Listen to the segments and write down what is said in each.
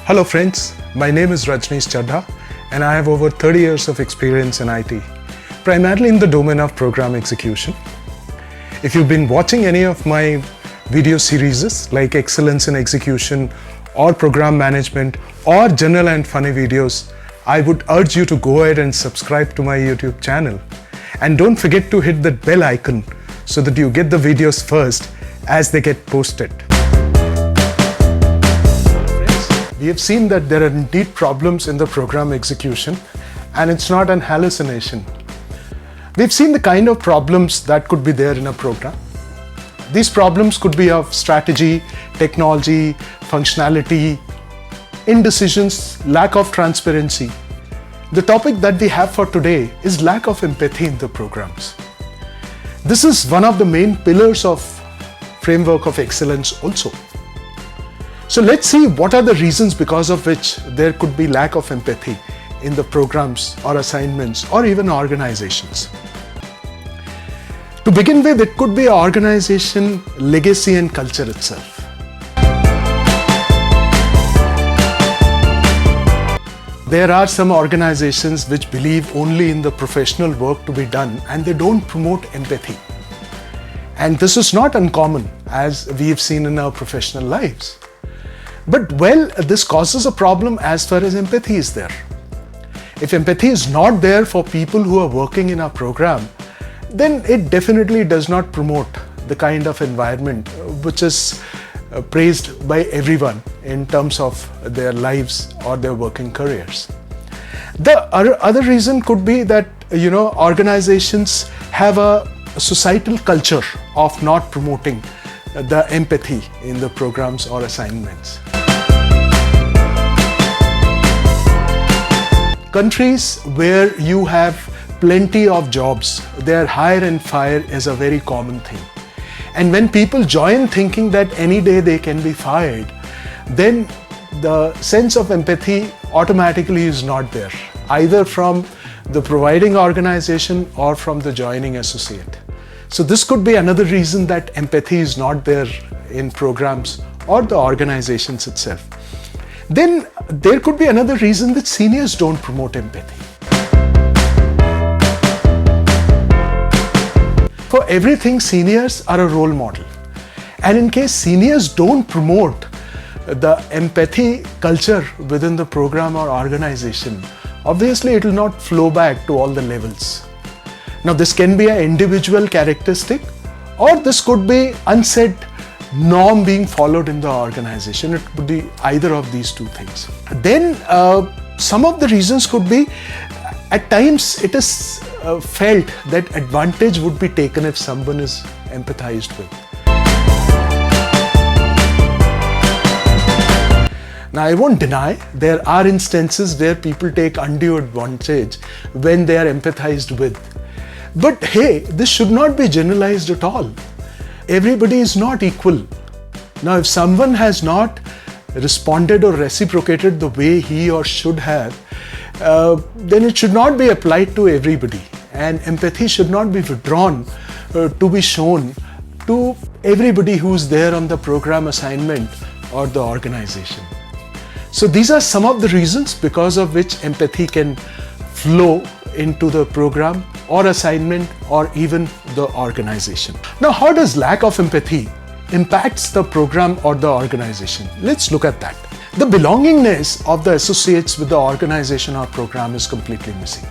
Hello friends, my name is Rajneesh Chadha and I have over 30 years of experience in IT, primarily in the domain of program execution. If you've been watching any of my video series like Excellence in Execution or Program Management or General and Funny videos, I would urge you to go ahead and subscribe to my YouTube channel. And don't forget to hit that bell icon so that you get the videos first as they get posted. We have seen that there are indeed problems in the program execution and it's not an hallucination. We've seen the kind of problems that could be there in a program. These problems could be of strategy, technology, functionality, indecisions, lack of transparency. The topic that we have for today is lack of empathy in the programs. This is one of the main pillars of framework of excellence also. So let's see what are the reasons because of which there could be lack of empathy in the programs or assignments or even organizations. To begin with, it could be organization, legacy and culture itself. There are some organizations which believe only in the professional work to be done and they don't promote empathy. And this is not uncommon as we have seen in our professional lives. But this causes a problem as far as empathy is there. If empathy is not there for people who are working in our program, then it definitely does not promote the kind of environment which is praised by everyone in terms of their lives or their working careers. The other reason could be that organizations have a societal culture of not promoting the empathy in the programs or assignments. Countries where you have plenty of jobs, their hire and fire is a very common thing. And when people join thinking that any day they can be fired, then the sense of empathy automatically is not there, either from the providing organization or from the joining associate. So this could be another reason that empathy is not there in programs or the organizations itself. Then there could be another reason that seniors don't promote empathy. For everything, seniors are a role model. And in case seniors don't promote the empathy culture within the program or organization, obviously it will not flow back to all the levels. Now this can be an individual characteristic or this could be unsaid norm being followed in the organization. It could be either of these two things. Then some of the reasons could be at times it is felt that advantage would be taken if someone is empathized with. Now I won't deny there are instances where people take undue advantage when they are empathized with. But hey, this should not be generalized at all. Everybody is not equal. Now if someone has not responded or reciprocated the way he or should have, then it should not be applied to everybody. And empathy should not be withdrawn to be shown to everybody who's there on the program assignment or the organization. So these are some of the reasons because of which empathy can flow into the program or assignment or even the organization. Now, how does lack of empathy impacts the program or the organization? Let's look at that. The belongingness of the associates with the organization or program is completely missing.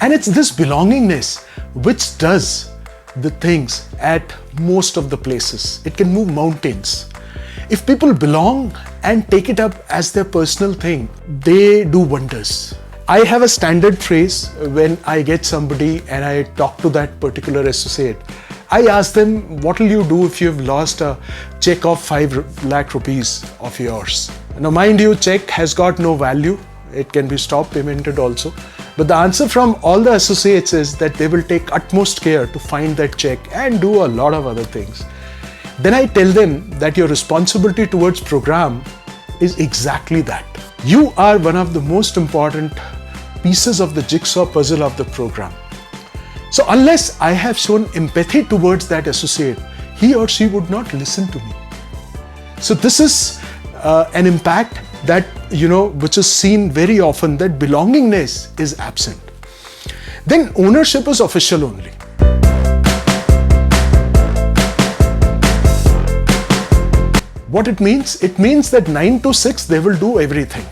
And it's this belongingness which does the things at most of the places. It can move mountains. If people belong and take it up as their personal thing, they do wonders. I have a standard phrase when I get somebody and I talk to that particular associate. I ask them, what will you do if you've lost a check of 5 lakh rupees of yours? Now mind you, check has got no value. It can be stop paymented also. But the answer from all the associates is that they will take utmost care to find that check and do a lot of other things. Then I tell them that your responsibility towards program is exactly that. You are one of the most important pieces of the jigsaw puzzle of the program. So unless I have shown empathy towards that associate, he or she would not listen to me. So this is an impact that, which is seen very often, that belongingness is absent. Then ownership is official only. What it means? It means that 9 to 6 they will do everything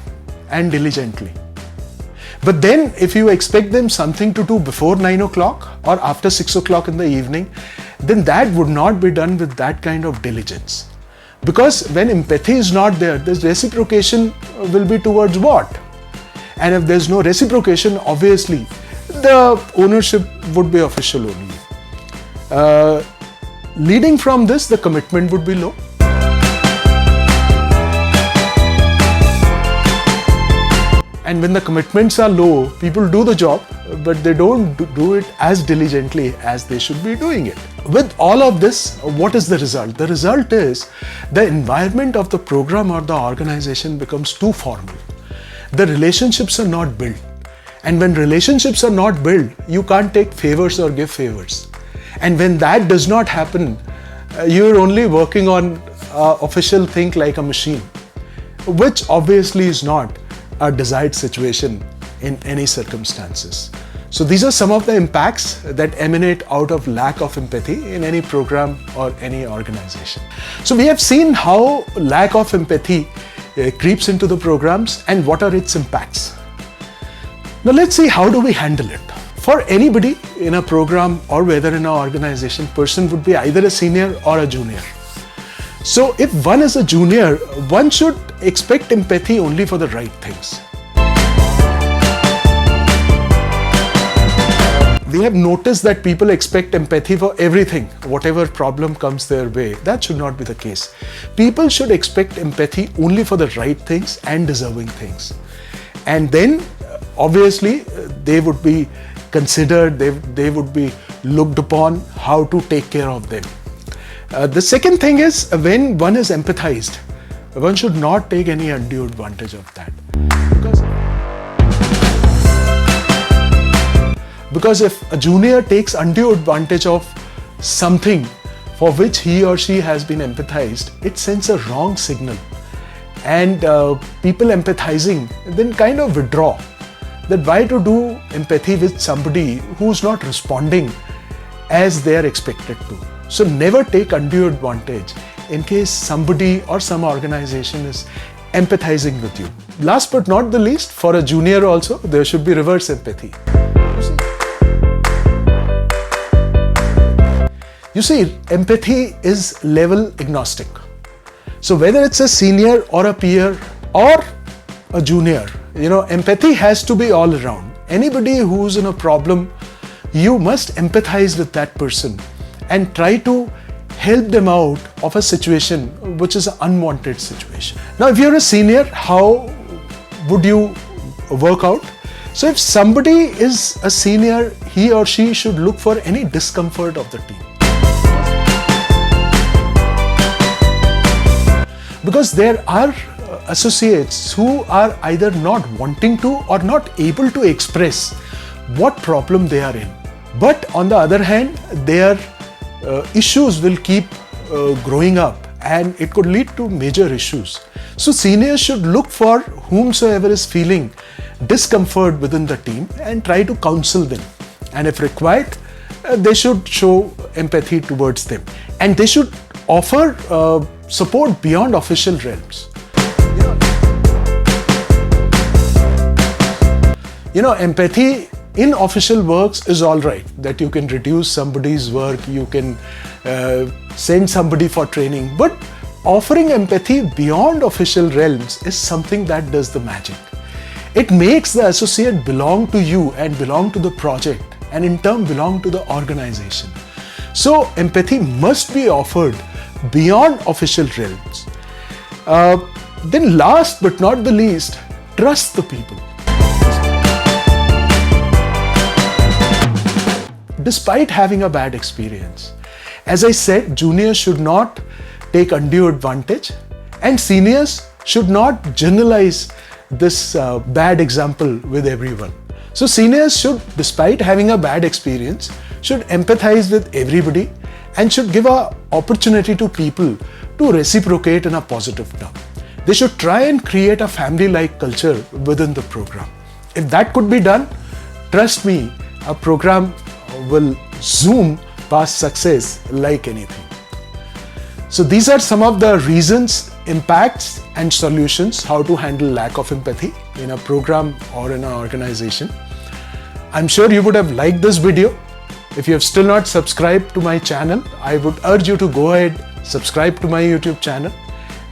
and diligently. But then if you expect them something to do before 9 o'clock or after 6 o'clock in the evening, then that would not be done with that kind of diligence. Because when empathy is not there, this reciprocation will be towards what? And if there's no reciprocation, obviously the ownership would be official only. Leading from this, the commitment would be low. And when the commitments are low, people do the job, but they don't do it as diligently as they should be doing it. With all of this, what is the result? The result is the environment of the program or the organization becomes too formal. The relationships are not built. And when relationships are not built, you can't take favors or give favors. And when that does not happen, you're only working on official thing like a machine, which obviously is not a desired situation in any circumstances. So these are some of the impacts that emanate out of lack of empathy in any program or any organization. So we have seen how lack of empathy creeps into the programs and what are its impacts. Now let's see, how do we handle it? For anybody in a program or whether in an organization, person would be either a senior or a junior. So if one is a junior, one should expect empathy only for the right things. We have noticed that people expect empathy for everything, whatever problem comes their way. That should not be the case. People should expect empathy only for the right things and deserving things. And then obviously they would be considered, they would be looked upon how to take care of them. The second thing is, when one is empathized, one should not take any undue advantage of that. Because if a junior takes undue advantage of something for which he or she has been empathized, it sends a wrong signal. And people empathizing then kind of withdraw. That why to do empathy with somebody who's not responding as they are expected to. So never take undue advantage in case somebody or some organization is empathizing with you. Last but not the least, for a junior also, there should be reverse empathy. You see, empathy is level agnostic. So whether it's a senior or a peer or a junior, empathy has to be all around. Anybody who's in a problem, you must empathize with that person and try to help them out of a situation which is an unwanted situation. Now, if you're a senior, how would you work out? So if somebody is a senior, he or she should look for any discomfort of the team. Because there are associates who are either not wanting to or not able to express what problem they are in. But on the other hand, their issues will keep growing up and it could lead to major issues. So seniors should look for whomsoever is feeling discomfort within the team and try to counsel them. And if required, they should show empathy towards them. And they should offer support beyond official realms. Empathy in official works is all right, that you can reduce somebody's work, you can send somebody for training, but offering empathy beyond official realms is something that does the magic. It makes the associate belong to you and belong to the project, and in turn belong to the organization. So empathy must be offered beyond official realms. Then last but not the least, trust the people. Despite having a bad experience, as I said, juniors should not take undue advantage and seniors should not generalize this bad example with everyone. So seniors should, despite having a bad experience, should empathize with everybody and should give an opportunity to people to reciprocate in a positive term. They should try and create a family-like culture within the program. If that could be done, trust me, a program will zoom past success like anything. So these are some of the reasons, impacts and solutions how to handle lack of empathy in a program or in an organization. I'm sure you would have liked this video. If you have still not subscribed to my channel, I would urge you to go ahead, subscribe to my YouTube channel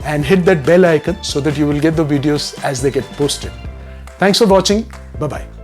and hit that bell icon so that you will get the videos as they get posted. Thanks for watching. Bye-bye.